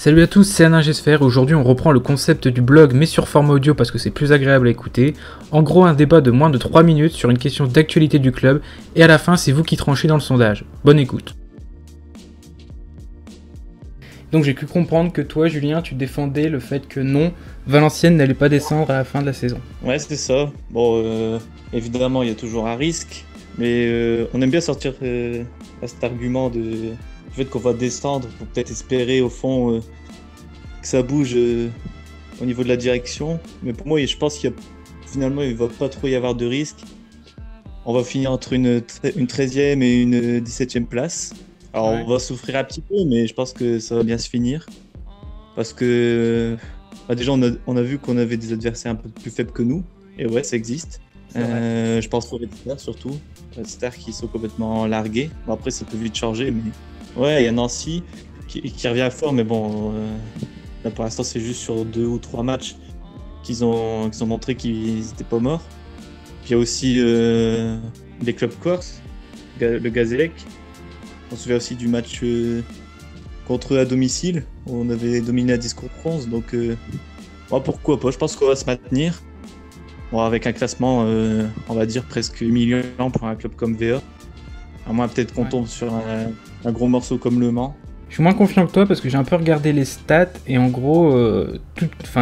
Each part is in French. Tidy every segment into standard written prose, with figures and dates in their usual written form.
Salut à tous, c'est Alain Gesfer et aujourd'hui on reprend le concept du blog mais sur format audio parce que c'est plus agréable à écouter. En gros un débat de moins de 3 minutes sur une question d'actualité du club et à la fin c'est vous qui tranchez dans le sondage. Bonne écoute. Donc j'ai pu comprendre que toi Julien tu défendais le fait que non, Valenciennes n'allait pas descendre à la fin de la saison. Ouais, c'est ça. Bon, évidemment, il y a toujours un risque, mais on aime bien sortir à cet argument du fait qu'on va descendre pour peut-être espérer au fond que ça bouge au niveau de la direction. Mais pour moi, je pense finalement, il va pas trop y avoir de risque. On va finir entre une 13e et une 17e place. Alors, Ouais. on va souffrir un petit peu, mais je pense que ça va bien se finir. Parce que déjà, on a vu qu'on avait des adversaires un peu plus faibles que nous. Et ouais, ça existe. Je pense aux Red Stars surtout. Red Stars qui sont complètement largués. Bon, après, ça peut vite changer. Mais ouais, il y a Nancy qui revient fort. Mais bon, là pour l'instant, c'est juste sur 2 ou 3 matchs qu'ils ont montré qu'ils n'étaient pas morts. Puis il y a aussi les clubs corses, le Gazélec. On se souvient aussi du match contre eux à domicile, où on avait dominé à 10 contre 11. Donc, bon, pourquoi pas? Je pense qu'on va se maintenir. Bon, avec un classement, on va dire, presque humiliant pour un club comme VA. À moins peut-être qu'on tombe sur un gros morceau comme Le Mans. Je suis moins confiant que toi parce que j'ai un peu regardé les stats et en gros,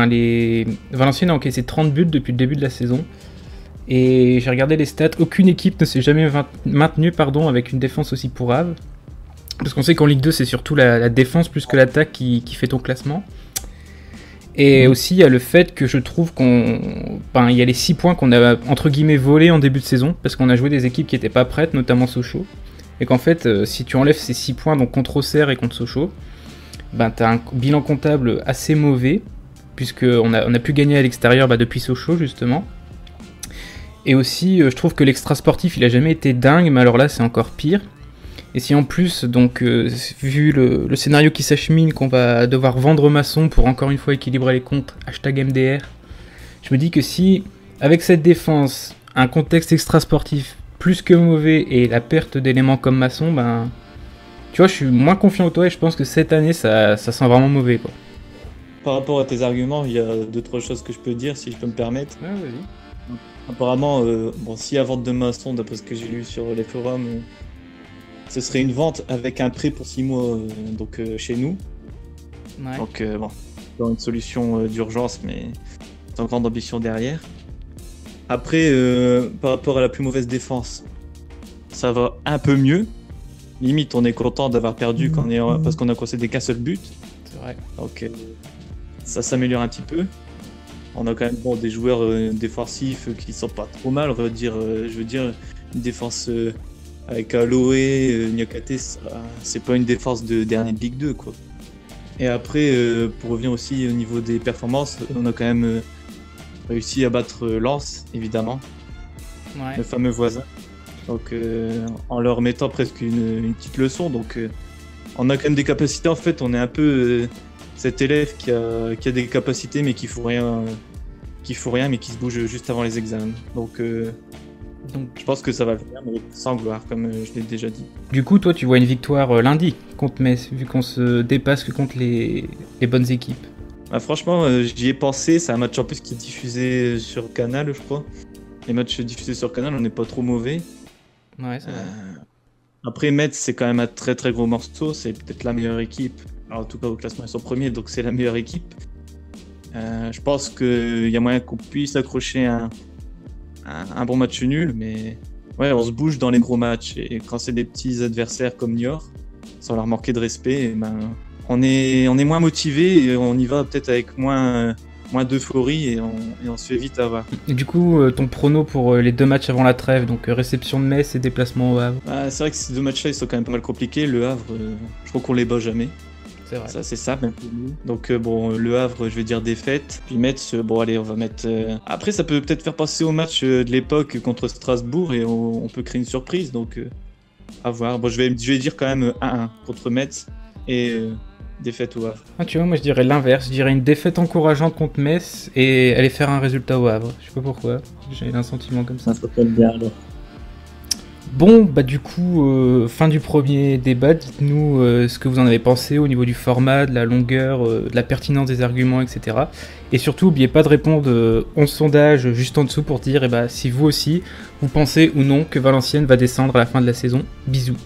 les Valenciennes a encaissé 30 buts depuis le début de la saison. Et j'ai regardé les stats, aucune équipe ne s'est jamais maintenue avec une défense aussi pourrave. Parce qu'on sait qu'en Ligue 2, c'est surtout la défense plus que l'attaque qui fait ton classement. Et aussi, il y a le fait que je trouve il y a les 6 points qu'on a entre guillemets volés en début de saison, parce qu'on a joué des équipes qui n'étaient pas prêtes, notamment Sochaux. Et qu'en fait, si tu enlèves ces 6 points, donc contre Auxerre et contre Sochaux, t'as un bilan comptable assez mauvais, puisqu'on a pu gagner à l'extérieur depuis Sochaux, justement. Et aussi, je trouve que l'extra sportif, il a jamais été dingue, mais alors là, c'est encore pire. Et si en plus, vu le scénario qui s'achemine, qu'on va devoir vendre Masson pour encore une fois équilibrer les comptes, #MDR, je me dis que si, avec cette défense, un contexte extra sportif plus que mauvais et la perte d'éléments comme Masson, tu vois, je suis moins confiant que toi et je pense que cette année, ça sent vraiment mauvais, quoi. Par rapport à tes arguments, il y a 2-3 choses que je peux dire, si je peux me permettre. Ouais, vas-y. Apparemment, s'il y a vente de Masson, d'après ce que j'ai lu sur les forums, ce serait une vente avec un prêt pour 6 mois chez nous. Ouais. Donc dans une solution d'urgence, mais sans grande ambition derrière. Après, par rapport à la plus mauvaise défense, ça va un peu mieux. Limite, on est content d'avoir perdu parce qu'on a concédé qu'un seul but. C'est vrai. Donc ça s'améliore un petit peu. On a quand même des joueurs défensifs qui sont pas trop mal, on va dire. Je veux dire, une défense avec Aloé, Niakate, c'est pas une défense de dernier Ligue 2, quoi. Et après, pour revenir aussi au niveau des performances, on a quand même réussi à battre Lens, évidemment, Ouais. le fameux voisin. Donc, en leur mettant presque une petite leçon. Donc, on a quand même des capacités. En fait, on est un peu cet élève qui a des capacités, mais qui fout rien, mais qui se bouge juste avant les examens. Donc, je pense que ça va le faire, mais sans gloire, comme je l'ai déjà dit. Du coup, toi, tu vois une victoire lundi contre Metz, vu qu'on se dépasse que contre les bonnes équipes. Franchement, j'y ai pensé. C'est un match en plus qui est diffusé sur Canal, je crois. Les matchs diffusés sur Canal, on n'est pas trop mauvais. Ouais, c'est vrai. Après, Metz, c'est quand même un très très gros morceau. C'est peut-être la meilleure équipe. Alors, en tout cas, au classement, ils sont premiers, donc c'est la meilleure équipe. Je pense qu'il y a moyen qu'on puisse accrocher un bon match nul, mais ouais, on se bouge dans les gros matchs. Et quand c'est des petits adversaires comme Niort, sans leur manquer de respect, on est moins motivé et on y va peut-être avec moins d'euphorie et on se fait vite avoir. Et du coup, ton prono pour les 2 matchs avant la trêve, donc réception de Metz et déplacement au Havre. C'est vrai que ces 2 matchs-là, ils sont quand même pas mal compliqués. Le Havre, je crois qu'on les bat jamais. C'est vrai. Ça, c'est ça, même pour nous. Donc, le Havre, je vais dire défaite. Puis Metz, allez, on va mettre. Après, ça peut peut-être faire passer au match de l'époque contre Strasbourg et on peut créer une surprise. Donc, à voir. Bon, je vais dire quand même 1-1 contre Metz et défaite au Havre. Ah, tu vois, moi je dirais l'inverse. Je dirais une défaite encourageante contre Metz et aller faire un résultat au Havre. Je sais pas pourquoi. J'ai un sentiment comme ça. Ça se passe bien alors. Bon, bah du coup, fin du premier débat, dites-nous ce que vous en avez pensé au niveau du format, de la longueur, de la pertinence des arguments, etc. Et surtout, n'oubliez pas de répondre 11 sondages juste en dessous pour dire si vous aussi, vous pensez ou non que Valenciennes va descendre à la fin de la saison. Bisous.